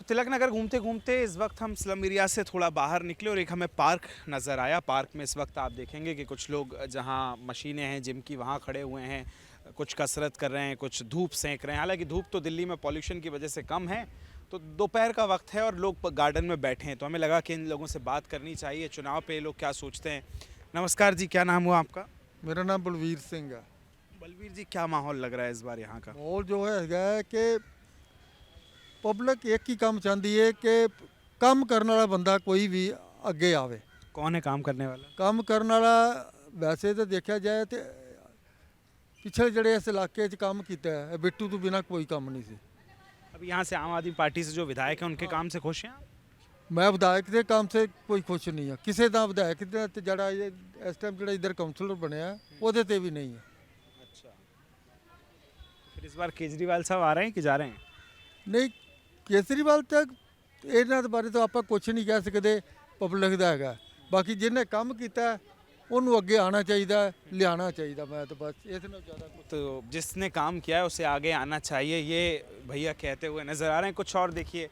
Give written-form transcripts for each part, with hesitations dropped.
तिलक नगर घूमते घूमते इस वक्त हम स्लम एरिया से थोड़ा बाहर निकले और एक हमें पार्क नज़र आया। पार्क में इस वक्त आप देखेंगे कि कुछ लोग जहां मशीनें हैं जिम की वहां खड़े हुए हैं, कुछ कसरत कर रहे हैं, कुछ धूप सेंक रहे हैं। हालांकि धूप तो दिल्ली में पॉल्यूशन की वजह से कम है, तो दोपहर का वक्त है और लोग गार्डन में बैठे हैं, तो हमें लगा कि इन लोगों से बात करनी चाहिए, चुनाव पे लोग क्या सोचते हैं। नमस्कार जी, क्या नाम हुआ आपका? मेरा नाम बलवीर सिंह है। बलवीर जी, क्या माहौल लग रहा है इस बार यहाँ का? माहौल जो है कि पब्लिक एक ही काम चाहती है कि काम करने वाला बंदा कोई भी अगे आवे। कौन है काम करने वाला? काम करने वाला वैसे तो देखा जाए तो पिछले जड़े इस इलाके काम किया है, बिट्टू तो बिना कोई काम नहीं सी। अभी यहाँ से आम आदमी पार्टी से जो विधायक हैं उनके काम से खुश हैं आप? मैं विधायक के काम से कोई खुश नहीं है, किसी का विधायक ते जड़ा इस टाइम जो इधर काउंसलर बनया ਉਹਦੇ ਤੇ भी नहीं है। अच्छा, फिर इस बार केजरीवाल साहब आ रहे हैं कि जा रहे हैं? नहीं, केजरीवाल तक ਇਹਨਾਂ ਦੇ ਬਾਰੇ ਤਾਂ ਆਪਾਂ ਕੁਝ ਨਹੀਂ ਕਹਿ ਸਕਦੇ, ਪਬਲਿਕ ਦਾ ਹੈਗਾ। ਬਾਕੀ ਜਿਹਨੇ ਕੰਮ ਕੀਤਾ ਉਹਨੂੰ ਅੱਗੇ ਆਣਾ ਚਾਹੀਦਾ, ਲਿਆਣਾ ਚਾਹੀਦਾ। मैं तो बस इतना ज़्यादा कुछ। तो जिसने काम किया है उसे आगे आना चाहिए, ये भैया कहते हुए नज़र आ रहे हैं। कुछ और देखिए,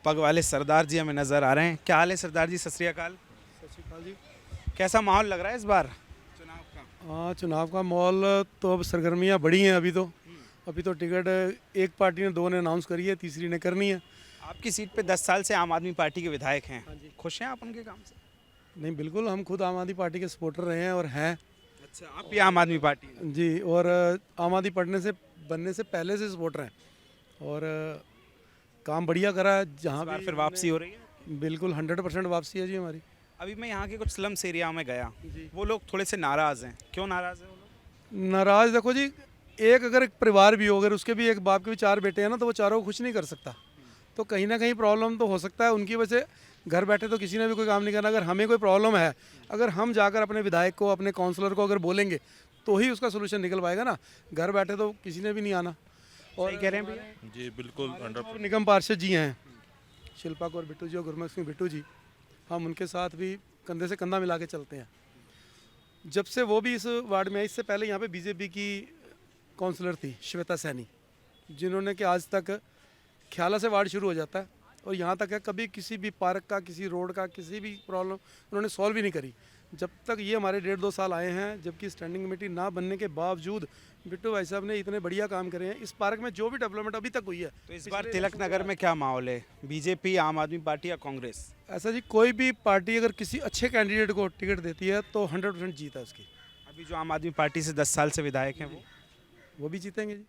पग वाले सरदार जी हमें नज़र आ रहे हैं। क्या हाल है सरदार जी? सत श्री अकाल। सत श्री अकाल जी। कैसा माहौल लग रहा है इस बार चुनाव का? हाँ, चुनाव का माहौल तो अब सरगर्मियाँ बढ़ी हैं। अभी तो टिकट एक पार्टी ने, दो ने अनाउंस करी है, तीसरी ने करनी है। आपकी सीट पे 10 साल से आम आदमी पार्टी के विधायक हैं, हाँ जी। खुश हैं आप उनके काम से? नहीं, बिल्कुल, हम खुद आम आदमी पार्टी के सपोर्टर रहे हैं और हैं अच्छा, आप भी आम आदमी पार्टी हैं? जी। और आम आदमी बनने से पहले से सपोर्टर हैं और काम बढ़िया करा है। जहाँ इस बार भी फिर वापसी हो रही है? बिल्कुल 100% वापसी है जी हमारी। अभी मैं यहाँ के कुछ स्लम्स एरिया में गया, जी। वो लोग थोड़े से नाराज़ हैं। क्यों नाराज़ हैं वो लोग? नाराज़ देखो जी, अगर एक परिवार भी हो, अगर उसके भी एक बाप के भी 4 बेटे हैं ना, तो वो चारों को खुश नहीं कर सकता। तो कहीं ना कहीं प्रॉब्लम तो हो सकता है उनकी वजह से। घर बैठे तो किसी ने भी कोई काम नहीं करना। अगर हमें कोई प्रॉब्लम है, अगर हम जाकर अपने विधायक को, अपने काउंसलर को अगर बोलेंगे तो ही उसका सोल्यूशन निकल पाएगा ना। घर बैठे तो किसी ने भी नहीं आना। और सही कह रहे हैं भैया? जी बिल्कुल, और निगम पार्षद जी हैं, शिल्पा कौर बिट्टू जी और गुरमुख सिंह बिट्टू जी, हम उनके साथ भी कंधे से कंधा मिला के चलते हैं। जब से वो भी इस वार्ड में आई, इससे पहले यहाँ पे बीजेपी की काउंसलर थी श्वेता सैनी, जिन्होंने कि आज तक ख्याला से वार्ड शुरू हो जाता है और यहाँ तक है, कभी किसी भी पार्क का, किसी रोड का, किसी भी प्रॉब्लम उन्होंने सॉल्व ही नहीं करी। जब तक ये हमारे 1.5-2 साल आए हैं, जबकि स्टैंडिंग कमेटी ना बनने के बावजूद बिट्टू भाई साहब ने इतने बढ़िया काम करे हैं। इस पार्क में जो भी डेवलपमेंट अभी तक हुई है, तो इस बार तिलक नगर में क्या माहौल है? बीजेपी, आम आदमी पार्टी या कांग्रेस? ऐसा जी, कोई भी पार्टी अगर किसी अच्छे कैंडिडेट को टिकट देती है तो 100% जीत है उसकी। अभी जो आम आदमी पार्टी से 10 साल से विधायक हैं वो भी जीतेंगे जी।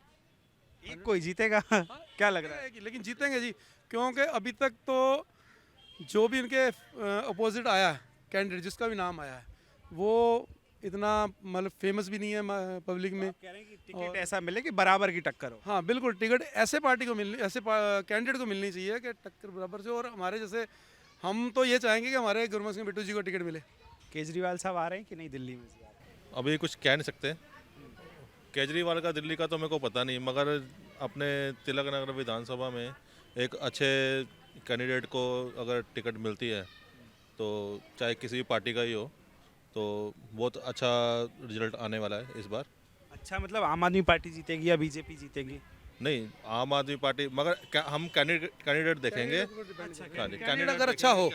एक कोई जीतेगा क्या लग रहा है? लेकिन जीतेंगे जी, क्योंकि अभी तक तो जो भी इनके अपोजिट आया है कैंडिडेट, जिसका भी नाम आया है, वो इतना मतलब फेमस भी नहीं है पब्लिक में। कह रहे हैं कि टिकट ऐसा मिले कि बराबर की टक्कर हो। हाँ बिल्कुल, टिकट ऐसे पार्टी को मिलनी, ऐसे कैंडिडेट को मिलनी चाहिए कि टक्कर बराबर से। और हमारे जैसे हम तो ये चाहेंगे कि हमारे गुरमुख सिंह बिट्टू जी को टिकट मिले। केजरीवाल साहब आ रहे हैं कि नहीं दिल्ली में? अभी कुछ कह नहीं सकते। केजरीवाल का दिल्ली का तो मेरे को पता नहीं, मगर अपने तिलक नगर विधानसभा में एक अच्छे कैंडिडेट को अगर टिकट मिलती है, तो चाहे किसी भी पार्टी का ही हो, तो बहुत अच्छा रिजल्ट आने वाला है इस बार। अच्छा, मतलब आम आदमी पार्टी जीतेगी या बीजेपी जीतेगी? नहीं, आम आदमी पार्टी, मगर हम कैंडिडेट देखेंगे। कैंडिडेट अगर अच्छा हो,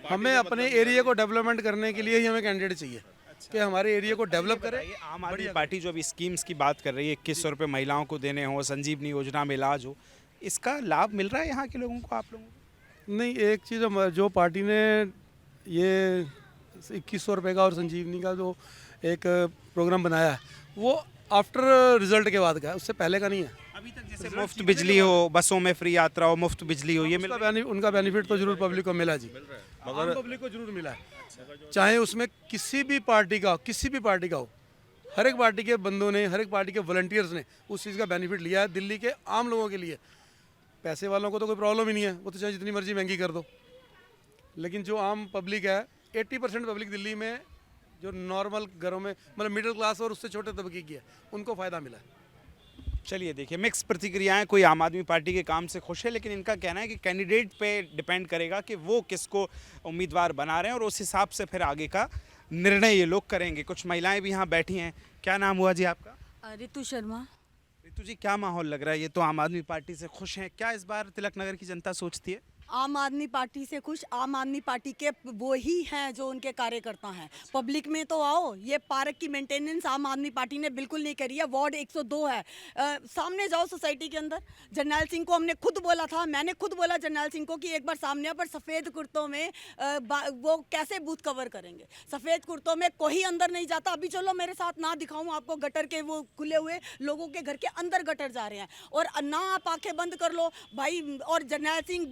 हमें अपने एरिया को डेवलपमेंट करने के लिए ही हमें कैंडिडेट चाहिए कि हमारे एरिया को डेवलप करे। आम आदमी पार्टी जो अभी स्कीम्स की बात कर रही है, 2100 रुपये महिलाओं को देने हो, संजीवनी योजना में इलाज हो, इसका लाभ मिल रहा है यहाँ के लोगों को, आप लोगों को? नहीं, एक चीज़ जो पार्टी ने ये 2100 रुपये का और संजीवनी का जो एक प्रोग्राम बनाया है, वो आफ्टर रिजल्ट के बाद का है, उससे पहले का नहीं है। अभी तक जैसे मुफ्त बिजली हो, बसों में फ्री यात्रा हो, मुफ्त बिजली हो, ये मिल रहा है? उनका बेनिफिट तो जरूर पब्लिक को मिला जी, मगर पब्लिक को जरूर मिला है। चाहे उसमें किसी भी पार्टी का हो, हर एक पार्टी के बंदों ने, हर एक पार्टी के वॉलंटियर्स ने उस चीज़ का बेनिफिट लिया है। दिल्ली के आम लोगों के लिए, पैसे वालों को तो कोई प्रॉब्लम ही नहीं है, वो तो चाहे जितनी मर्जी महंगी कर दो। लेकिन जो आम पब्लिक है, 80% पब्लिक दिल्ली में जो नॉर्मल घरों में, मतलब मिडिल क्लास और उससे छोटे तबके की है, उनको फ़ायदा मिला है। चलिए देखिए, मिक्स प्रतिक्रियाएं। कोई आम आदमी पार्टी के काम से खुश है, लेकिन इनका कहना है कि कैंडिडेट पे डिपेंड करेगा कि वो किसको उम्मीदवार बना रहे हैं और उस हिसाब से फिर आगे का निर्णय ये लोग करेंगे। कुछ महिलाएं भी यहाँ बैठी हैं। क्या नाम हुआ जी आपका? ऋतु शर्मा। बिट्टू जी, क्या माहौल लग रहा है? ये तो आम आदमी पार्टी से खुश हैं, क्या इस बार तिलक नगर की जनता सोचती है? आम आदमी पार्टी से खुश, आम आदमी पार्टी के वो ही हैं जो उनके कार्यकर्ता हैं। पब्लिक में तो आओ, ये पार्क की मेंटेनेंस आम आदमी पार्टी ने बिल्कुल नहीं करी है। वार्ड 102 है, सामने जाओ सोसाइटी के अंदर। जरनैल सिंह को हमने खुद बोला था, मैंने खुद बोला जरनैल सिंह को कि एक बार सामने पर सफ़ेद कुर्तों में वो कैसे बूथ कवर करेंगे। सफ़ेद कुर्तों में कोई अंदर नहीं जाता। अभी चलो मेरे साथ, ना दिखाऊं आपको गटर के वो खुले हुए, लोगों के घर के अंदर गटर जा रहे हैं और ना आप आंखें बंद कर लो भाई। और जरनैल सिंह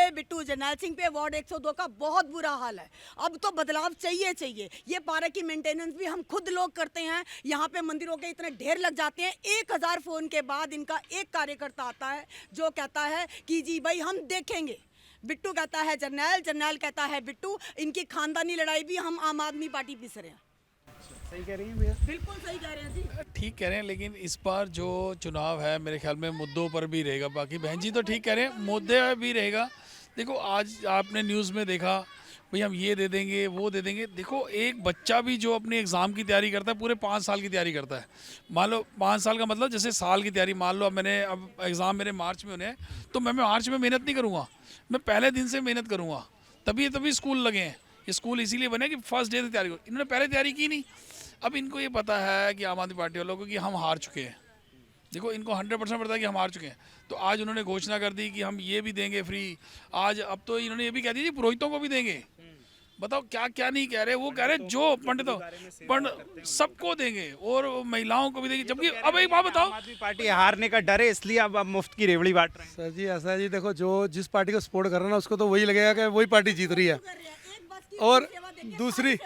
बिट्टू जरनैल सिंह पे वार्ड 102 का बहुत बुरा हाल है। अब तो बदलाव चाहिए। ये पार्क की मेंटेनेंस भी हम खुद लोग करते हैं। यहाँ पे मंदिरों के इतने ढेर लग जाते हैं। 1000 फोन के बाद इनका एक कार्यकर्ता आता है जो कहता है कि जी भाई हम देखेंगे। बिट्टू कहता है जरनैल कहता है बिट्टू। इनकी खानदानी लड़ाई भी हम आम आदमी पार्टी पीस रहे हैं। सही कह रही हैं भैया? बिल्कुल सही कह रहे हैं जी। ठीक कह रहे हैं, लेकिन इस बार जो चुनाव है मेरे ख्याल में मुद्दों पर भी रहेगा। बाकी बहन जी तो ठीक कह रहे हैं, मुद्दे पर भी रहेगा। देखो आज आपने न्यूज़ में देखा भाई हम ये दे देंगे वो दे देंगे। देखो एक बच्चा भी जो अपने एग्ज़ाम की तैयारी करता है, पूरे 5 साल की तैयारी करता है। मान लो 5 साल का मतलब जैसे साल की तैयारी, मान लो अब एग्ज़ाम मेरे मार्च में होने हैं, तो मैं मार्च में मेहनत नहीं करूँगा, मैं पहले दिन से मेहनत करूँगा। तभी स्कूल लगे हैं। ये स्कूल इसीलिए बने कि फर्स्ट डे से तैयारी करो। इन्होंने पहले तैयारी की नहीं। अब इनको ये पता है कि आम आदमी पार्टी वालों को कि हम हार चुके हैं। देखो इनको 100% पता है कि हम हार चुके हैं। तो आज उन्होंने घोषणा कर दी कि हम ये भी देंगे फ्री। आज अब तो इन्होंने ये भी कह दी पुरोहितों को भी देंगे। बताओ क्या क्या नहीं कह रहे। वो कह रहे जो पंडित सबको देंगे और महिलाओं को भी देंगे। जबकि अब एक बात बताओ, आम आदमी पार्टी हारने का डर है इसलिए अब मुफ्त की रेवड़ी बांट रहे हैं। सर जी ऐसा है जी, देखो जो जिस पार्टी को सपोर्ट कर रहा है ना, उसको तो वही लगेगा कि वही पार्टी जीत रही है। और दूसरी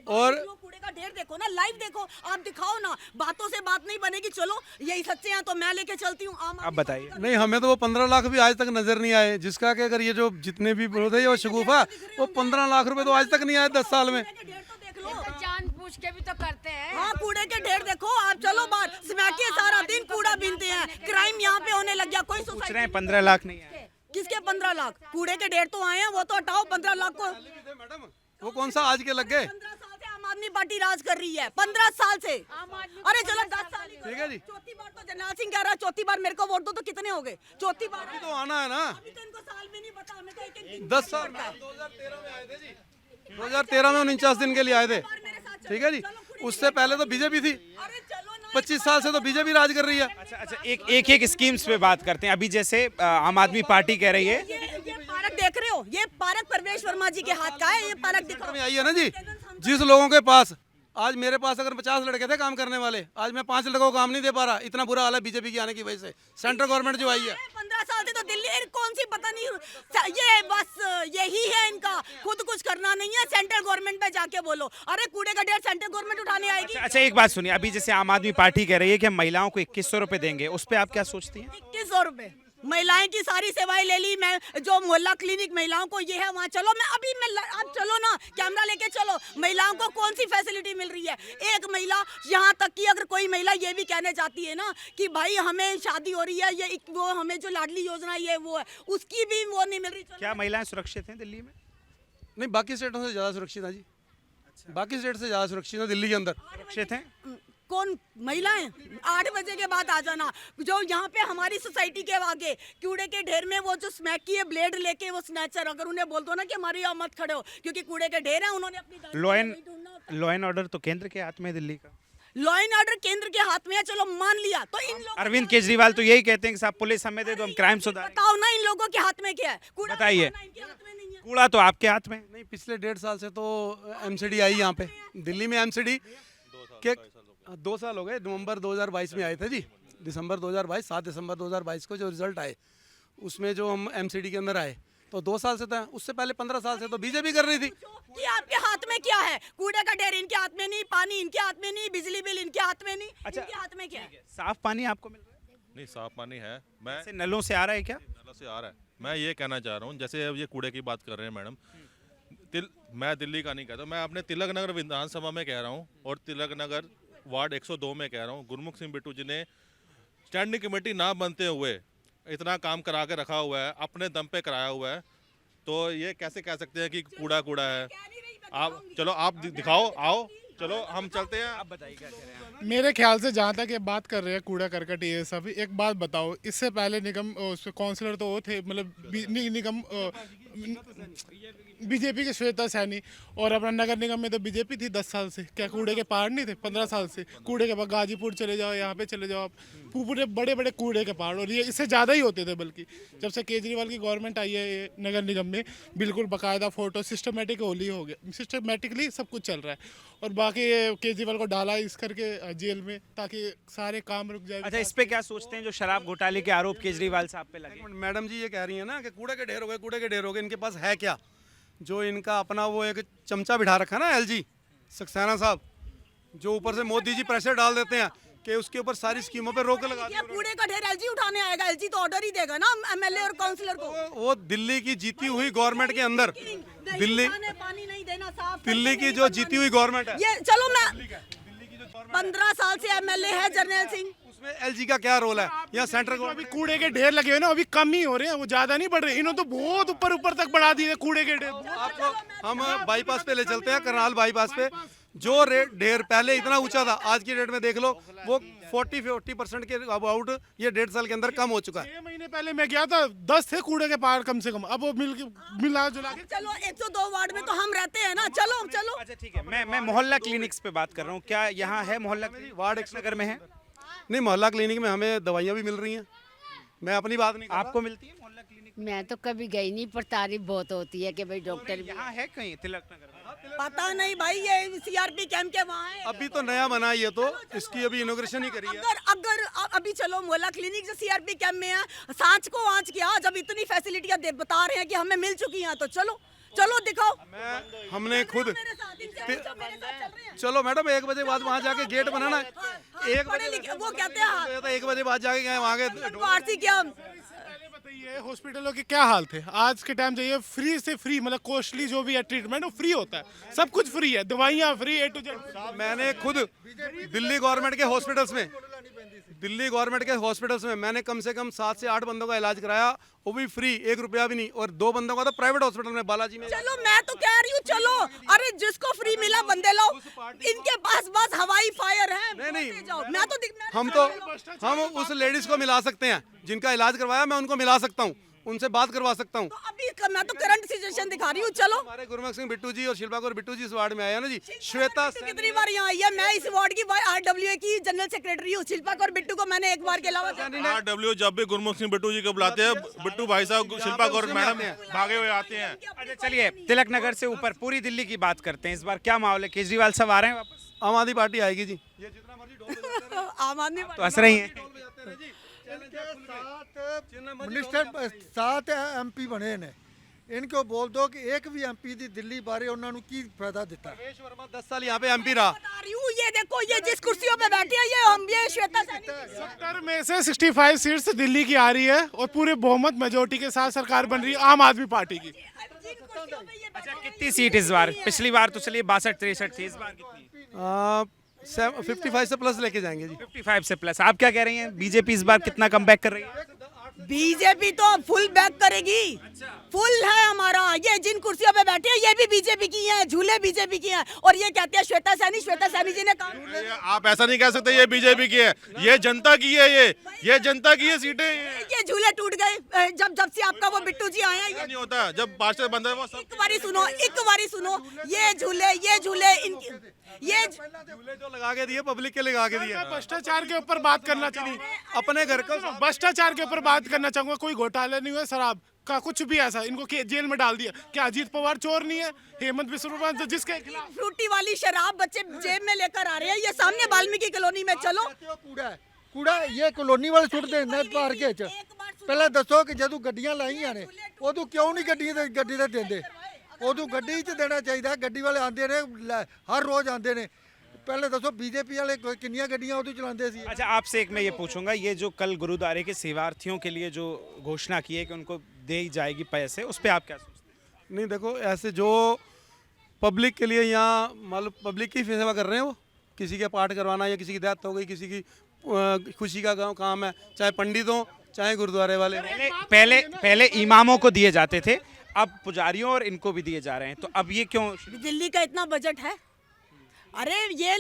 और कूड़े का ढेर देखो ना, लाइव देखो, आप दिखाओ ना। बातों से बात नहीं बनेगी। चलो यही सच्चे हैं तो मैं लेके चलती हूँ। आप बताइए। नहीं, हमें तो वो 15 लाख भी आज तक नजर नहीं आए। जिसका कि अगर ये जो जितने भी विरोध है वो शगुफा, वो 15 लाख रुपए तो आज तक नहीं आए 10 साल में। जानबूझ के भी तो करते हैं। हाँ, कूड़े के ढेर देखो आप। चलो बाहर स्मैकिए, सारा दिन कूड़ा बीनते हैं। क्राइम यहाँ पे होने लग गया। कोई पूछ रहे हैं 15 लाख नहीं आए। किसके 15 लाख? कूड़े के ढेर तो आए हैं, वो तो हटाओ। 15 लाख को मैडम वो कौन सा आज के लग गए? 15 साल से आम आदमी पार्टी राज कर रही है। 15 साल से। अरे चलो 10 साल। ठीक है जी। चौथी बार तो जरनैल सिंह कह रहा है चौथी बार मेरे को वोट दो, तो कितने हो गए? चौथी बार तो आना है ना। अभी तो इनको साल भी नहीं पता। हमें तो एक 10 साल में 2013 में आए थे जी। 2013 में 49 दिन के लिए आए थे। ठीक है जी। उससे पहले तो बीजेपी थी। 25 साल से तो बीजेपी राज कर रही है। अच्छा, एक स्कीम्स पे बात करते हैं। अभी जैसे आम आदमी पार्टी कह रही है, ये पार्क देख रहे हो, ये पार्क परवेश वर्मा जी के हाथ का है। ये पार्क दिखाओ। में आई है ना जी। जिस लोगों के पास आज मेरे पास अगर 50 लड़के थे काम करने वाले, आज मैं 5 लड़कों को काम नहीं दे पा रहा। इतना बुरा हाल है बीजेपी की आने की वजह से। सेंट्रल गवर्नमेंट जो आई है 15 साल से तो दिल्ली कौन सी पता नहीं। ये बस यही है इनका, खुद कुछ करना नहीं है। सेंट्रल गवर्नमेंट पे जाके बोलो। अरे कूड़े का ढेर सेंट्रल गवर्नमेंट उठाने आएगी। अच्छा एक बात सुनिए। अभी जैसे आम आदमी पार्टी कह रही है कि हम महिलाओं को 2100 रुपए देंगे, उस पर आप क्या सोचती हैं? 2100 रुपए महिलाएं की सारी सेवाएं ले ली। मैं जो मोहल्ला क्लिनिक महिलाओं को ये है, वहाँ चलो। आप चलो ना, कैमरा लेके चलो। महिलाओं को कौन सी फैसिलिटी मिल रही है? एक महिला, यहाँ तक कि अगर कोई महिला ये भी कहने चाहती है ना कि भाई हमें शादी हो रही है, ये वो हमें जो लाडली योजना ये वो है, उसकी भी वो नहीं मिल रही। क्या महिलाएं सुरक्षित हैं दिल्ली में? नहीं, बाकी स्टेटों से ज़्यादा सुरक्षित है जी। बाकी स्टेट से ज़्यादा सुरक्षित है दिल्ली के अंदर। सुरक्षित हैं? कौन महिलाएं? 8 बजे के बाद आ जाना। जो यहाँ पे हमारी सोसाइटी के आगे कूड़े के ढेर में वो जो स्मैकी है ब्लेड लेके वो स्नैचर, अगर उन्हें बोल दो ना कि हमारी यहाँ मत खड़े हो क्योंकि कूड़े के ढेर है, उन्होंने अपनी लॉ एंड ऑर्डर तो केंद्र के हाथ में है दिल्ली का। लॉ एंड ऑर्डर केंद्र के हाथ में है। चलो मान लिया, तो इन लोगों अरविंद केजरीवाल तो यही कहते हैं कि साहब पुलिस हमें दे दो, हम क्राइम सुधारेंगे। बताओ ना इन लोगों के हाथ में क्या है? कूड़ा बताइए। उठाना इनके हाथ में नहीं है। कूड़ा तो आपके हाथ में है। नहीं, पिछले 1.5 साल से तो एमसीडी आई यहाँ पे दिल्ली में। एमसीडी के 2 साल हो गए। नवंबर 2022 में आए थे जी। दिसंबर 2022, 7 दिसंबर 2022 को जो रिजल्ट आए उसमें जो हम एमसीडी के अंदर आए तो 2 साल से था। उससे पहले 15 साल से तो बीजेपी कर रही थी। कि आपके हाथ में क्या है? कूड़े का ढेर इनके हाथ में नहीं, पानी इनके हाथ में नहीं, बिजली बिल इनके हाथ में नहीं। अच्छा, इनके हाथ में क्या है? साफ पानी आपको मिल रहा है? नहीं, साफ पानी है। मैं ऐसे नलों से आ रहा है क्या? नाला से आ रहा है। मैं ये कहना चाह रहा हूँ, जैसे अब ये कूड़े की बात कर रहे हैं मैडम, मैं दिल्ली का नहीं कहता, मैं अपने तिलक नगर विधानसभा में कह रहा हूँ और तिलक नगर वार्ड 102 में कह रहा हूँ। गुरमुख सिंह बिट्टू जी ने स्टैंडिंग कमेटी ना बनते हुए इतना काम करा के रखा हुआ है, अपने दम पे कराया हुआ है, तो ये कैसे कह सकते हैं कि कूड़ा कूड़ा है? आप चलो, आप दिखाओ, आओ चलो हम चलते हैं। आप बताइए क्या कह रहे हैं। मेरे ख्याल से जहाँ तक ये बात कर रहे हैं कूड़ा करकट ये सब, एक बात बताओ, इससे पहले निगम काउंसलर तो वो थे, मतलब निगम बीजेपी के श्वेता सैनी, और अपना नगर निगम में तो बीजेपी थी 10 साल से। क्या कूड़े के पहाड़ नहीं थे 15 साल से? कूड़े के बाद गाजीपुर चले जाओ, यहाँ पे चले जाओ आप, पूरे बड़े बड़े कूड़े के पहाड़, और ये इससे ज़्यादा ही होते थे। बल्कि जब से केजरीवाल की गवर्नमेंट आई है ये नगर निगम में, बिल्कुल बाकायदा फ़ोटो सिस्टमेटिक होली हो गया, सिस्टमेटिकली सब कुछ चल रहा है। और बाकी ये केजरीवाल को डाला इस करके जेल में ताकि सारे काम रुक जाए। अच्छा, इस पे क्या सोचते हैं जो शराब घोटाले के आरोप केजरीवाल साहब पे लगे? मैडम जी ये कह रही है ना कि कूड़े के ढेर हो गए, कूड़े के ढेर हो गए, इनके पास है क्या? जो इनका अपना वो एक चमचा बिठा रखा है ना, एलजी सक्सेना साहब, जो ऊपर से मोदी जी प्रेशर डाल देते हैं कि उसके ऊपर सारी स्कीमों पे रोक लगा ये कूड़े का ढेर एलजी उठाने आएगा, एलजी तो ऑर्डर ही देगा ना एमएलए और काउंसलर को। वो दिल्ली की जीती हुई गवर्नमेंट के अंदर, दिल्ली पानी नहीं देना साफ, दिल्ली की जो जीती हुई गवर्नमेंट है, ये चलो मैं 15 साल से एमएलए है जर्नैल सिंह, उसमें एलजी का क्या रोल है? या सेंट्रल अभी गवर्नमेंट कूड़े के ढेर लगे हुए ना, अभी कम ही हो रहे हैं, वो ज़्यादा नहीं बढ़ रहे। इन्होंने तो बहुत ऊपर ऊपर तक बढ़ा दिए कूड़े के ढेर। आपको हम बाईपास पे ले चलते हैं, करनाल बाईपास पे जो रेट ढेर पहले इतना ऊंचा था, आज की डेट में देख लो वो 40% के अबाउट ये 1.5 साल के अंदर कम हो चुका है। 6 महीने पहले मैं गया था 10 थे कूड़े के पहाड़ कम से कम, अब वो मिला जुला के चलो 102 वार्ड में तो हम रहते हैं ना, चलो चलो। अच्छा ठीक है, मैं मोहल्ला क्लिनिक्स पे बात कर रहा हूँ। क्या यहाँ है मोहल्ला क्लिनिक? वार्ड एक नगर में है? नहीं, मोहल्ला क्लिनिक में हमें दवाइयाँ भी मिल रही हैं। मैं अपनी बात नहीं कर रहा। आपको मिलती है मोहल्ला क्लिनिक? मैं तो कभी गई नहीं, पर तारीफ बहुत होती है कि भाई डॉक्टर भी। यहाँ है कहीं तिलक नगर में? पता नहीं भाई, ये सीआरपी कैंप के वहाँ है। अभी तो नया बना है ये, तो इसकी अभी इनोग्रेशन ही करी है। अगर अभी चलो मोहल्ला क्लिनिक जो सीआरपी कैंप में है, सांच को आँच किया, जब इतनी फैसिलिटियाँ बता रहे हैं कि हमें मिल चुकी हैं, तो चलो चलो दिखाओ। हमने खुद मेरे साथ, इनके मेरे साथ चल रहे हैं। चलो मैडम 1 बजे बाद वहाँ जाके गेट बनाना, 1 पढ़े लिखे वो कहते हैं 1 बजे बाद जाके गए वहाँ के आरसी क्या। बताइए हॉस्पिटलों के क्या हाल थे। आज के टाइम जाइए, फ्री से फ्री, मतलब कॉस्टली जो भी है ट्रीटमेंट वो फ्री होता है, सब कुछ फ्री है, दवाइयाँ फ्री, A to Z। मैंने खुद दिल्ली गवर्नमेंट के हॉस्पिटल्स में, दिल्ली गवर्नमेंट के हॉस्पिटल्स में मैंने कम से कम 7 से 8 बंदों का इलाज कराया, वो भी फ्री, 1 रुपया भी नहीं। और 2 बंदों का तो प्राइवेट हॉस्पिटल में, बालाजी में। चलो मैं तो कह रही हूँ चलो, अरे जिसको फ्री मिला बंदे लो, इनके पास बस हवाई फायर है। नहीं, मैं तो हम उस लेडीज को मिला सकते हैं जिनका इलाज करवाया, मैं उनको मिला सकता हूँ, उनसे बात करवा सकता हूँ। अभी मैं तो करंट सिचुएशन दिखा रही हूँ। चलो हमारे गुरमुख सिंह बिट्टू जी और शिल्पा कौर बिट्टू जी इस वार्ड में आए हैं ना जी। श्वेता कितनी बार यहाँ आई है, मैं इस वार्ड की RWA की जनरल सेक्रेटरी हूँ। शिल्पा कौर बिट्टू को मैंने एक बार के अलावा RW जब भी गुरमुख सिंह बिट्टू जी को बुलाते हैं, बिट्टू भाई साहब शिल्पा कौर मैडम भागे हुए आते हैं। अच्छा चलिए, तिलक नगर से ऊपर पूरी दिल्ली की बात करते हैं। इस बार क्या माहौल है? केजरीवाल साहब आ रहे हैं वापस? आम आदमी पार्टी आएगी जी। ये जितना मर्जी ढोल आम आदमी तो हंस रही हैं। मिनिस्टर 7 MP बने ने, इनको बोल दो कि एक भी MP ਦੀ ਦਿੱਲੀ ਬਾਰੇ ਉਹਨਾਂ ਨੂੰ ਕੀ ਫਾਇਦਾ ਦਿੱਤਾ। रमेश वर्मा 10 साल यहाँ पे MP रहा। बता रही हूँ, ये देखो ये जिस कुर्सियों पे बैठी है, ये हम ये श्वेता सैनी। 70 में से 65 सीट्स दिल्ली की आ रही है और पूरे बहुमत मेजोरिटी के साथ सरकार बन रही है आम आदमी पार्टी की। जिन कुर्सियों पे ये अच्छा कितनी सीट इस बार? पिछली बार तो चलिए 62-63 थी, इस बार कितनी? 55 से प्लस लेके जाएंगे जी। 55 से प्लस। आप क्या कह रही हैं? बीजेपी इस बार कितना कमबैक कर रही है? बीजेपी तो फुल बैक करेगी, फुल है हमारा। ये जिन कुर्सियों पे बैठे हैं ये भी बीजेपी की हैं, झूले बीजेपी की हैं। और ये कहते हैं श्वेता सैनी जी ने कहा। आप ऐसा नहीं कह सकते ये बीजेपी की है, ये जनता की है, ये जनता की है सीटें। ये झूले टूट गए जब से आपका वो बिट्टू जी आए हैं। नहीं होता जब पार्षद बंद है वो सब। एक बारी सुनो, ये झूले ये झूले जो लगा के दिए पब्लिक के लगा के दिए। मैं भ्रष्टाचार के ऊपर बात करना चाहूँगा, अपने घर का भ्रष्टाचार के ऊपर बात करना चाहूँगा। कोई घोटाला नहीं हुआ, शराब का कुछ भी ऐसा, इनको जेल में डाल दिया। क्या अजीत पवार चोर नहीं है? हेमंत बिस्वा शर्मा जिसके खिलाफ फ्रूटी वाली शराब बच्चे जेब में लेकर आ रहे हैं, ये सामने वाल्मीकि कॉलोनी में। चलो ਕੂੜਾ ਇਹ ਕਲੋਨੀ ਵਾਲੇ ਸੁੱਟਦੇ ਨੇ ਪਾਰਕ ਵਿੱਚ। ਪਹਿਲਾਂ ਦੱਸੋ ਕਿ ਜਦੋਂ ਗੱਡੀਆਂ ਲਾਈਆਂ ਨੇ ਉਦੋਂ ਕਿਉਂ ਨਹੀਂ ਗੱਡੀ ਤੇ ਦਿੰਦੇ? ਉਦੋਂ ਗੱਡੀ 'ਚ ਦੇਣਾ ਚਾਹੀਦਾ। ਗੱਡੀ ਵਾਲੇ ਆਉਂਦੇ ਨੇ, ਹਰ ਰੋਜ਼ ਆਉਂਦੇ ਨੇ। पहले दसो बीजेपी वाले कितनी गड्डियां उधर चलाते सी। अच्छा आपसे एक मैं ये पूछूंगा, ये जो कल गुरुद्वारे के सेवार्थियों के लिए जो घोषणा की है कि उनको दी जाएगी पैसे, उस पर आप क्या सोचते हैं? नहीं देखो, ऐसे जो पब्लिक के लिए यहाँ मतलब पब्लिक की सेवा कर रहे हैं, वो किसी के पाठ करवाना या किसी की डेथ हो गई, किसी की खुशी का काम है, चाहे पंडित हो चाहे गुरुद्वारे वाले। पहले इमामों को दिए जाते थे, अब पुजारियों और इनको भी दिए जा रहे हैं, तो अब ये क्यों? दिल्ली का इतना बजट है, अरे ये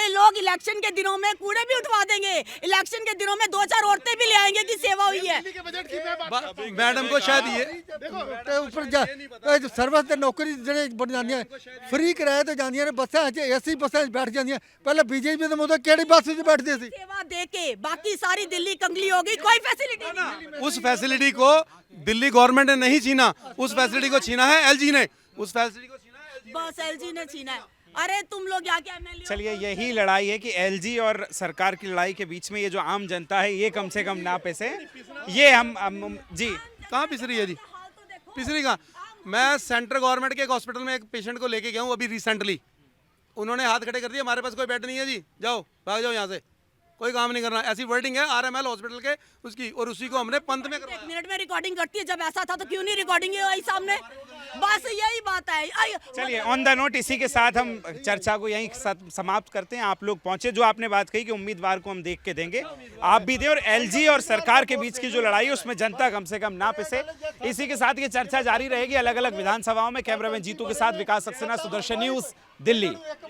लोग इलेक्शन के दिनों में कूड़े भी उठवा देंगे, इलेक्शन के दिनों में 2-4 औरतें भी ले आएंगे कि सेवा हुई है। दिल्ली के बजट की मैं बात मैडम को शायद ये ਤੇ ਉੱਪਰ ਸਰਵਿਸ ਤੇ ਨੌਕਰੀ ਜਿਹੜੇ ਬਣ ਜਾਂਦੀਆਂ ਫ੍ਰੀ ਕਿਰਾਏ ਤੇ ਜਾਂਦੀਆਂ ਨੇ ਬੱਸਾਂ 'ਚ ਏਸੀ ਬੱਸਾਂ 'ਚ ਬੈਠ ਜਾਂਦੀਆਂ ਪਹਿਲਾਂ ਬੀਜੇਪੀ ਦੇ ਮੁੱਦੇ ਕਿਹੜੀ ਬੱਸ 'ਚ ਬੈਠਦੇ ਸੀ सेवा देके बाकी सारी दिल्ली कंगली हो गई, कोई फैसिलिटी नहीं। उस फैसिलिटी को दिल्ली गवर्नमेंट ने नहीं छीना, उस फैसिलिटी को छीना है एलजी ने, उस फैसिलिटी को छीना है LG ने। बस एलजी ने छीना है। अरे तुम लोग यहाँ के एमएलए चलिए यही लड़ाई है कि एलजी और सरकार की लड़ाई के बीच में ये जो आम जनता है ये कम से कम ना पिसे। ये हम जी कहाँ पिस रही है जी, पिस रही कहाँ? मैं सेंट्रल गवर्नमेंट के एक हॉस्पिटल में एक पेशेंट को लेके गया हूँ अभी रिसेंटली, उन्होंने हाथ खड़े कर दिए, हमारे पास कोई बेड नहीं है जी, जाओ भाग जाओ यहाँ से, कोई काम नहीं करना। ऐसी वर्डिंग है आरएमएल हॉस्पिटल के उसकी, और उसी को हमने पंत में 1 मिनट में रिकॉर्डिंग करती है, जब ऐसा था तो क्यों नहीं रिकॉर्डिंग आई सामने? बस यही बात है। चलिए ऑन द नोट इसी के साथ हम चर्चा को यहीं समाप्त करते हैं। आप लोग पहुंचे, जो आपने बात कही कि उम्मीदवार को हम देख के देंगे, आप भी दें, और एलजी और सरकार के बीच की जो लड़ाई है उसमें जनता कम से कम ना पिसे। इसी के साथ ये चर्चा जारी रहेगी अलग अलग विधानसभाओं में। कैमरामैन जीतू के साथ विकास सक्सेना, सुदर्शन न्यूज, दिल्ली।